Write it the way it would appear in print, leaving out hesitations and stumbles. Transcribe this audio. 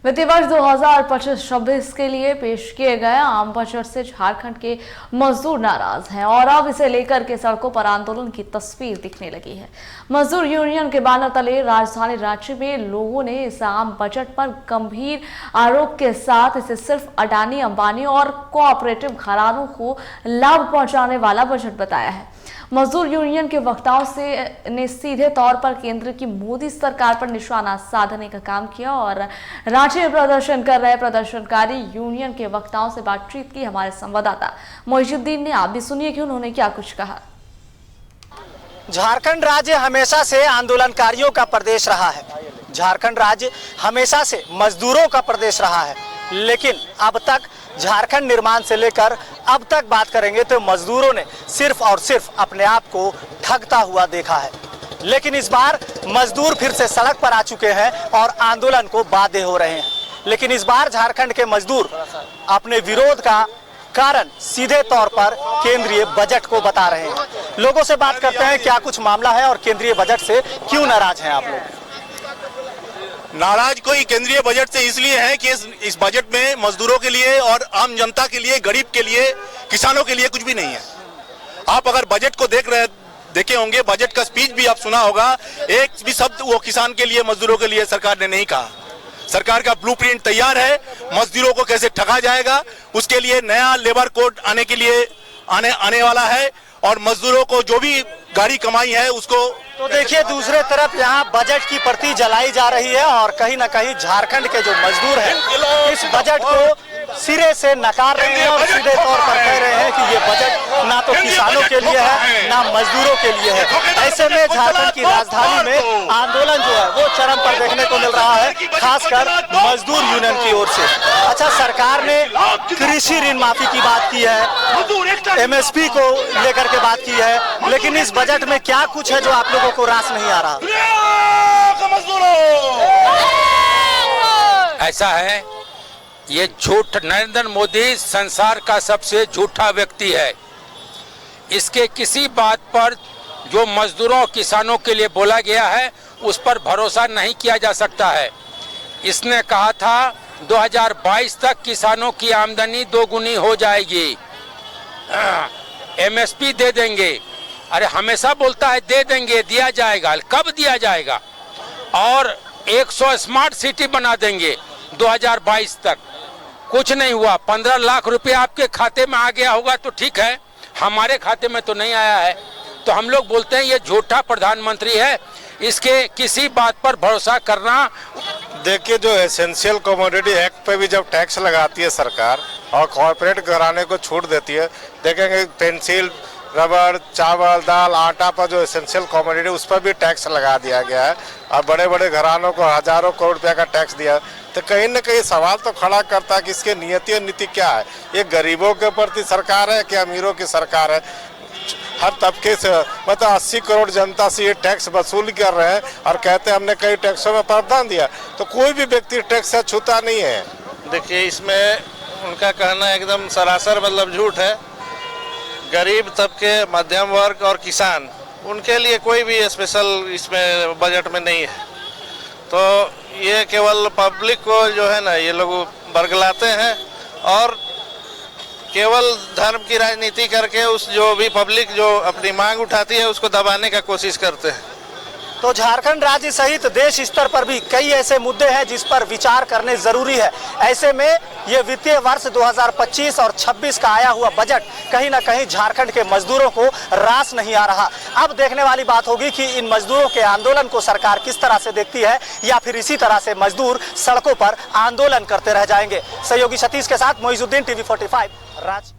वित्तीय वर्ष 2025-26 के लिए पेश किए गए आम बजट से झारखंड के मजदूर नाराज हैं और अब इसे लेकर के सड़कों पर आंदोलन की तस्वीर दिखने लगी है। मजदूर यूनियन के बैनर तले राजधानी रांची में लोगों ने इस आम बजट पर गंभीर आरोप के साथ इसे सिर्फ अडानी, अंबानी और कोऑपरेटिव घरानों को लाभ पहुंचाने वाला बजट बताया है। मजदूर यूनियन के वक्ताओं ने सीधे तौर पर केंद्र की मोदी सरकार पर निशाना साधने का काम किया और रांची में प्रदर्शन कर रहे प्रदर्शनकारी यूनियन के वक्ताओं से बातचीत की हमारे संवाददाता मोइजुद्दीन ने। आप भी सुनिए कि उन्होंने क्या कुछ कहा। झारखंड राज्य हमेशा से आंदोलनकारियों का प्रदेश रहा है। झारखंड राज्य हमेशा से मजदूरों का प्रदेश रहा है, लेकिन अब तक झारखंड निर्माण से लेकर अब तक बात करेंगे तो मजदूरों ने सिर्फ और सिर्फ अपने आप को ठगता हुआ देखा है। लेकिन इस बार मजदूर फिर से सड़क पर आ चुके हैं और आंदोलन को बाध्य हो रहे हैं। लेकिन इस बार झारखंड के मजदूर अपने विरोध का कारण सीधे तौर पर केंद्रीय बजट को बता रहे हैं। लोगों से बात करते हैं क्या कुछ मामला है और केंद्रीय बजट से क्यों नाराज हैं आप लोग। नाराज कोई केंद्रीय बजट से इसलिए है कि इस बजट में मजदूरों के लिए और आम जनता के लिए, गरीब के लिए, किसानों के लिए कुछ भी नहीं है। आप अगर बजट को देखे होंगे, बजट का स्पीच भी आप सुना होगा, एक भी शब्द वो किसान के लिए, मजदूरों के लिए सरकार ने नहीं कहा। सरकार का ब्लूप्रिंट तैयार है, मजदूरों को कैसे ठगा जाएगा उसके लिए नया लेबर कोड आने वाला है और मजदूरों को जो भी गाड़ी कमाई है उसको। तो देखिए दूसरे तरफ यहाँ बजट की प्रति जलाई जा रही है और कहीं ना कहीं झारखंड के जो मजदूर हैं इस बजट को सिरे से नकार रहे हैं और सीधे तौर पर कह रहे हैं कि ये बजट ना तो किसानों के लिए है ना मजदूरों के लिए है। ऐसे में झारखंड की राजधानी में आंदोलन जो है वो चरम पर देखने को मिल रहा है, खासकर मजदूर यूनियन की ओर से। अच्छा, सरकार ने कृषि ऋण माफी की बात की है, MSP को लेकर के बात की है, लेकिन इस बजट में क्या कुछ है जो आप लोगों को रास नहीं आ रहा। ऐसा है, ये झूठ, नरेंद्र मोदी संसार का सबसे झूठा व्यक्ति है। इसके किसी बात पर जो मजदूरों किसानों के लिए बोला गया है उस पर भरोसा नहीं किया जा सकता है। इसने कहा था 2022 तक किसानों की आमदनी दोगुनी हो जाएगी, MSP दे देंगे। अरे हमेशा बोलता है दे देंगे, दिया जाएगा, कब दिया जाएगा। और 100 स्मार्ट सिटी बना देंगे 2022 तक, कुछ नहीं हुआ। 15 लाख रुपए आपके खाते में आ गया होगा तो ठीक है, हमारे खाते में तो नहीं आया है। तो हम लोग बोलते हैं ये झूठा प्रधानमंत्री है, इसके किसी बात पर भरोसा करना। देखिए, जो एसेंशियल कमोडिटी एक्ट पे भी जब टैक्स लगाती है सरकार और कॉर्पोरेट घराने को छूट देती है, देखेंगे पेंसिल, रबर, चावल, दाल, आटा पर जो एसेंशियल कमोडिटी उस पर भी टैक्स लगा दिया गया है और बड़े बड़े घरानों को हजारों करोड़ रुपया का टैक्स दिया। तो कहीं न कहीं सवाल तो खड़ा करता है कि इसके नियति और नीति क्या है। ये गरीबों के प्रति सरकार है कि अमीरों की सरकार है। हर तबके से मतलब 80 करोड़ जनता से ये टैक्स वसूल कर रहे हैं और कहते हैं हमने कई टैक्सों में प्रावधान दिया, तो कोई भी व्यक्ति टैक्स से छूता नहीं है। देखिए, इसमें उनका कहना एकदम सरासर मतलब झूठ है। गरीब तबके, मध्यम वर्ग और किसान, उनके लिए कोई भी स्पेशल इसमें बजट में नहीं है। तो ये केवल पब्लिक को जो है ना ये लोग बरगलाते हैं और केवल धर्म की राजनीति करके उस जो भी पब्लिक जो अपनी मांग उठाती है उसको दबाने का कोशिश करते हैं। तो झारखंड राज्य सहित देश स्तर पर भी कई ऐसे मुद्दे हैं जिस पर विचार करने जरूरी है। ऐसे में ये वित्तीय वर्ष 2025 और 26 का आया हुआ बजट कहीं ना कहीं झारखंड के मजदूरों को रास नहीं आ रहा। अब देखने वाली बात होगी कि इन मजदूरों के आंदोलन को सरकार किस तरह से देखती है या फिर इसी तरह से मजदूर सड़कों पर आंदोलन करते रह जाएंगे। सहयोगी सतीश के साथ मोइजुद्दीन, TV 45 रांची।